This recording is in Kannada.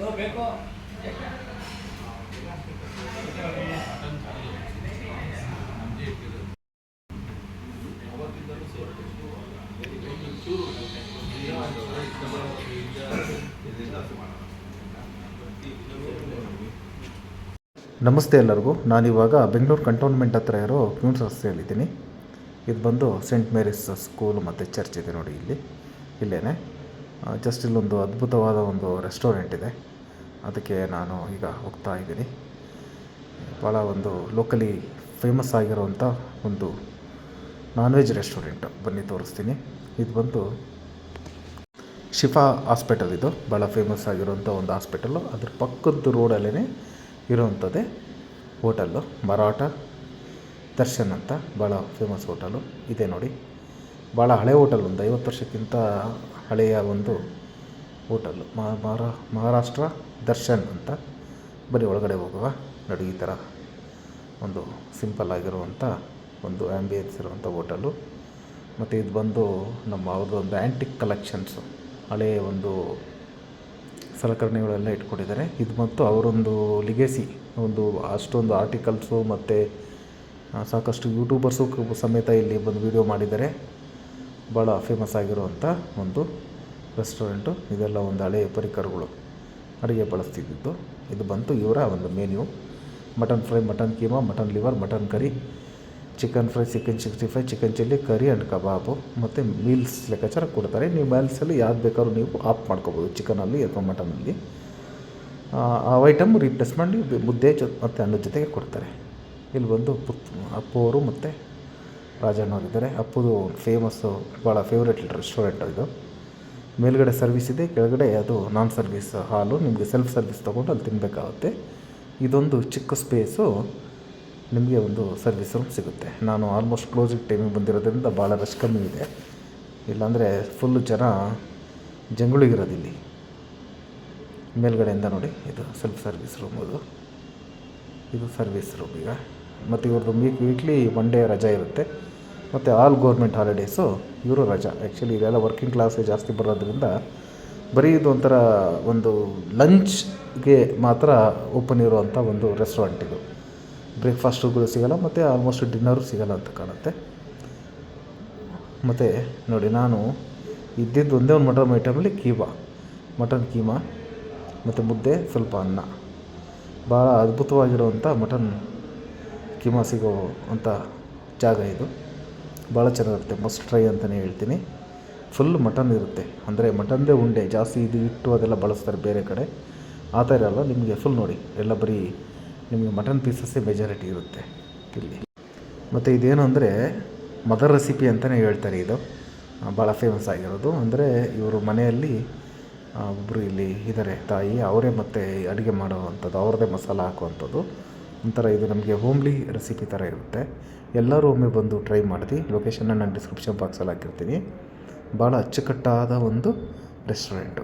ನಮಸ್ತೆ ಎಲ್ಲರಿಗೂ. ನಾನಿವಾಗ ಬೆಂಗಳೂರು ಕಂಟೋನ್ಮೆಂಟ್ ಹತ್ರ ಇರೋ ಕ್ವೀನ್ಸ್ ರಸ್ತೆಯಲ್ಲಿದ್ದೀನಿ. ಇದು ಬಂದು ಸೇಂಟ್ ಮೇರಿಸ್ ಸ್ಕೂಲು ಮತ್ತು ಚರ್ಚ್ ಇದೆ ನೋಡಿ, ಇಲ್ಲೇ ಜಸ್ಟ್ ಇಲ್ಲೊಂದು ಅದ್ಭುತವಾದ ಒಂದು ರೆಸ್ಟೋರೆಂಟ್ ಇದೆ. ಅದಕ್ಕೆ ನಾನು ಈಗ ಹೋಗ್ತಾ ಇದ್ದೀನಿ. ಭಾಳ ಒಂದು ಲೋಕಲಿ ಫೇಮಸ್ ಆಗಿರೋವಂಥ ಒಂದು ನಾನ್ ವೆಜ್ ರೆಸ್ಟೋರೆಂಟು. ಬನ್ನಿ ತೋರಿಸ್ತೀನಿ. ಇದು ಬಂದು ಶಿಫಾ ಹಾಸ್ಪಿಟಲ್. ಇದು ಭಾಳ ಫೇಮಸ್ ಆಗಿರೋಂಥ ಒಂದು ಹಾಸ್ಪಿಟಲ್ಲು. ಅದ್ರ ಪಕ್ಕದ ರೋಡಲ್ಲೇ ಇರೋವಂಥದ್ದೇ ಹೋಟೆಲ್ಲು, ಮರಾಠ ದರ್ಶನ್ ಅಂತ. ಭಾಳ ಫೇಮಸ್ ಹೋಟೆಲು ಇದೆ ನೋಡಿ. ಭಾಳ ಹಳೆ ಹೋಟೆಲ್, ಒಂದು 50 ವರ್ಷಕ್ಕಿಂತ ಹಳೆಯ ಒಂದು ಹೋಟೆಲ್ಲು. ಮಹಾರಾಷ್ಟ್ರ ದರ್ಶನ್ ಅಂತ. ಬರೀ ಒಳಗಡೆ ಹೋಗುವ ನೋಡಿ. ಈ ಥರ ಒಂದು ಸಿಂಪಲ್ ಆಗಿರುವಂಥ ಒಂದು ಆ್ಯಂಬಿಯನ್ಸ್ ಇರುವಂಥ ಹೋಟೆಲ್ಲು. ಮತ್ತು ಇದು ಬಂದು ನಮ್ಮ ಅವ್ರದ್ದೊಂದು ಆ್ಯಂಟಿಕ್ ಕಲೆಕ್ಷನ್ಸು, ಹಳೆಯ ಒಂದು ಸಲಕರಣೆಗಳೆಲ್ಲ ಇಟ್ಕೊಂಡಿದ್ದಾರೆ. ಇದು ಮತ್ತು ಅವರೊಂದು ಲಿಗೆಸಿ, ಒಂದು ಅಷ್ಟೊಂದು ಆರ್ಟಿಕಲ್ಸು ಮತ್ತು ಸಾಕಷ್ಟು ಯೂಟ್ಯೂಬರ್ಸು ಸಮೇತ ಇಲ್ಲಿ ಬಂದು ವೀಡಿಯೋ ಮಾಡಿದ್ದಾರೆ. ಭಾಳ ಫೇಮಸ್ ಆಗಿರುವಂಥ ಒಂದು ರೆಸ್ಟೋರೆಂಟು. ಇದೆಲ್ಲ ಒಂದು ಹಳೆಯ ಪರಿಕರಗಳು, ಅಡುಗೆ ಬಳಸ್ತಿದ್ದು. ಇದು ಬಂತು ಇವರ ಒಂದು menu: mutton fry, mutton keema, mutton liver, mutton curry, chicken fry, chicken 65, chicken chilli, curry and kebab. ಮತ್ತು ಮೀಲ್ಸ್ ಲೆಕ್ಕಾಚಾರ ಕೊಡ್ತಾರೆ. ನೀವು ಮೀಲ್ಸಲ್ಲಿ ಯಾವ್ದು ಬೇಕಾದ್ರೂ ನೀವು ಆಫ್ ಮಾಡ್ಕೋಬೋದು, ಚಿಕನಲ್ಲಿ ಅಥವಾ ಮಟನಲ್ಲಿ. ಆ ಐಟಮ್ ರೀಪ್ಲೇಸ್ ಮಾಡಿ ಮುದ್ದೆ ಮತ್ತು ಅನ್ನದ ಜೊತೆಗೆ ಕೊಡ್ತಾರೆ. ಇಲ್ಲಿ ಬಂದು ಅಪ್ಪು ಅವರು ಮತ್ತು ರಾಜಣ್ಣವರಿದ್ದಾರೆ. ಅಪ್ಪುದು ಫೇಮಸ್ಸು, ಭಾಳ ಫೇವ್ರೇಟ್ ರೆಸ್ಟೋರೆಂಟ್ ಇದು. ಮೇಲ್ಗಡೆ ಸರ್ವಿಸ್ ಇದೆ, ಕೆಳಗಡೆ ಅದು ನಾನ್ ಸರ್ವಿಸ್ ಹಾಲು. ನಿಮಗೆ ಸೆಲ್ಫ್ ಸರ್ವಿಸ್ ತೊಗೊಂಡು ಅಲ್ಲಿ ತಿನ್ನಬೇಕಾಗುತ್ತೆ. ಇದೊಂದು ಚಿಕ್ಕ ಸ್ಪೇಸು, ನಿಮಗೆ ಒಂದು ಸರ್ವಿಸ್ ರೂಮ್ ಸಿಗುತ್ತೆ. ನಾನು ಆಲ್ಮೋಸ್ಟ್ ಕ್ಲೋಸಿಂಗ್ ಟೈಮಿಗೆ ಬಂದಿರೋದ್ರಿಂದ ಭಾಳ ರಶ್ ಕಮ್ಮಿ ಇದೆ. ಇಲ್ಲಾಂದರೆ ಫುಲ್ಲು ಜನ ಜಂಗುಳಿಗಿರೋದಿಲ್ಲಿ. ಮೇಲ್ಗಡೆಯಿಂದ ನೋಡಿ, ಇದು ಸೆಲ್ಫ್ ಸರ್ವಿಸ್ ರೂಮ್. ಇದು ಸರ್ವಿಸ್ ರೂಮ್ ಈಗ. ಮತ್ತು ಇವ್ರದ್ದು ವೀಕ್ಲಿ 1 ಡೇ ರಜಾ ಇರುತ್ತೆ. ಮತ್ತು ಆಲ್ ಗೌರ್ಮೆಂಟ್ ಹಾಲಿಡೇಸು ಇವರು ರಜಾ. ಆ್ಯಕ್ಚುಲಿ ಇದೆಲ್ಲ ವರ್ಕಿಂಗ್ ಕ್ಲಾಸೇ ಜಾಸ್ತಿ ಬರೋದ್ರಿಂದ ಬರೀ ಇದು ಒಂಥರ ಒಂದು ಲಂಚ್ಗೆ ಮಾತ್ರ ಓಪನ್ ಇರುವಂಥ ಒಂದು ರೆಸ್ಟೋರೆಂಟ್ ಇದು. ಬ್ರೇಕ್ಫಾಸ್ಟುಗಳು ಸಿಗೋಲ್ಲ ಮತ್ತು ಆಲ್ಮೋಸ್ಟ್ ಡಿನ್ನರು ಸಿಗೋಲ್ಲ ಅಂತ ಕಾಣುತ್ತೆ. ಮತ್ತು ನೋಡಿ, ನಾನು ಇದ್ದಿದ್ದು ಒಂದೇ ಒಂದು ಮಟನ್ ಐಟಮಲ್ಲಿ ಮಟನ್ ಕೀಮಾ ಮತ್ತು ಮುದ್ದೆ, ಸ್ವಲ್ಪ ಅನ್ನ. ಭಾಳ ಅದ್ಭುತವಾಗಿರುವಂಥ ಮಟನ್ ಕೀಮಾ ಸಿಗೋ ಅಂಥ ಜಾಗ ಇದು. ಭಾಳ ಚೆನ್ನಾಗಿರುತ್ತೆ, ಮಸ್ಟ್ ಟ್ರೈ ಅಂತಲೇ ಹೇಳ್ತೀನಿ. ಫುಲ್ ಮಟನ್ ಇರುತ್ತೆ, ಅಂದರೆ ಮಟನ್ದೇ ಉಂಡೆ. ಜಾಸ್ತಿ ಇದು ಹಿಟ್ಟು ಅದೆಲ್ಲ ಬಳಸ್ತಾರೆ ಬೇರೆ ಕಡೆ, ಆ ಥರ ಇರಲ್ಲ. ನಿಮಗೆ ಫುಲ್ ನೋಡಿ, ಎಲ್ಲ ಬರೀ ನಿಮಗೆ ಮಟನ್ ಪೀಸಸ್ಸೇ ಮೆಜಾರಿಟಿ ಇರುತ್ತೆ ಇಲ್ಲಿ. ಮತ್ತು ಇದೇನು ಅಂದರೆ ಮದರ್ ರೆಸಿಪಿ ಅಂತಲೇ ಹೇಳ್ತಾರೆ. ಇದು ಭಾಳ ಫೇಮಸ್ ಆಗಿರೋದು. ಅಂದರೆ ಇವರು ಮನೆಯಲ್ಲಿ ಒಬ್ಬರು ಇಲ್ಲಿ ಇದ್ದಾರೆ ತಾಯಿ, ಅವರೇ ಮತ್ತು ಅಡುಗೆ ಮಾಡೋವಂಥದ್ದು, ಅವ್ರದ್ದೇ ಮಸಾಲ ಹಾಕುವಂಥದ್ದು. ಒಂಥರ ಇದು ನಮಗೆ ಹೋಮ್ಲಿ ರೆಸಿಪಿ ಥರ ಇರುತ್ತೆ. ಎಲ್ಲರೂ ಒಮ್ಮೆ ಬಂದು ಟ್ರೈ ಮಾಡಿ. ಲೊಕೇಶನ್ನ ನಾನು ಡಿಸ್ಕ್ರಿಪ್ಷನ್ ಬಾಕ್ಸಲ್ಲಿ ಹಾಕಿರ್ತೀನಿ. ಭಾಳ ಅಚ್ಚುಕಟ್ಟಾದ ಒಂದು ರೆಸ್ಟೋರೆಂಟು.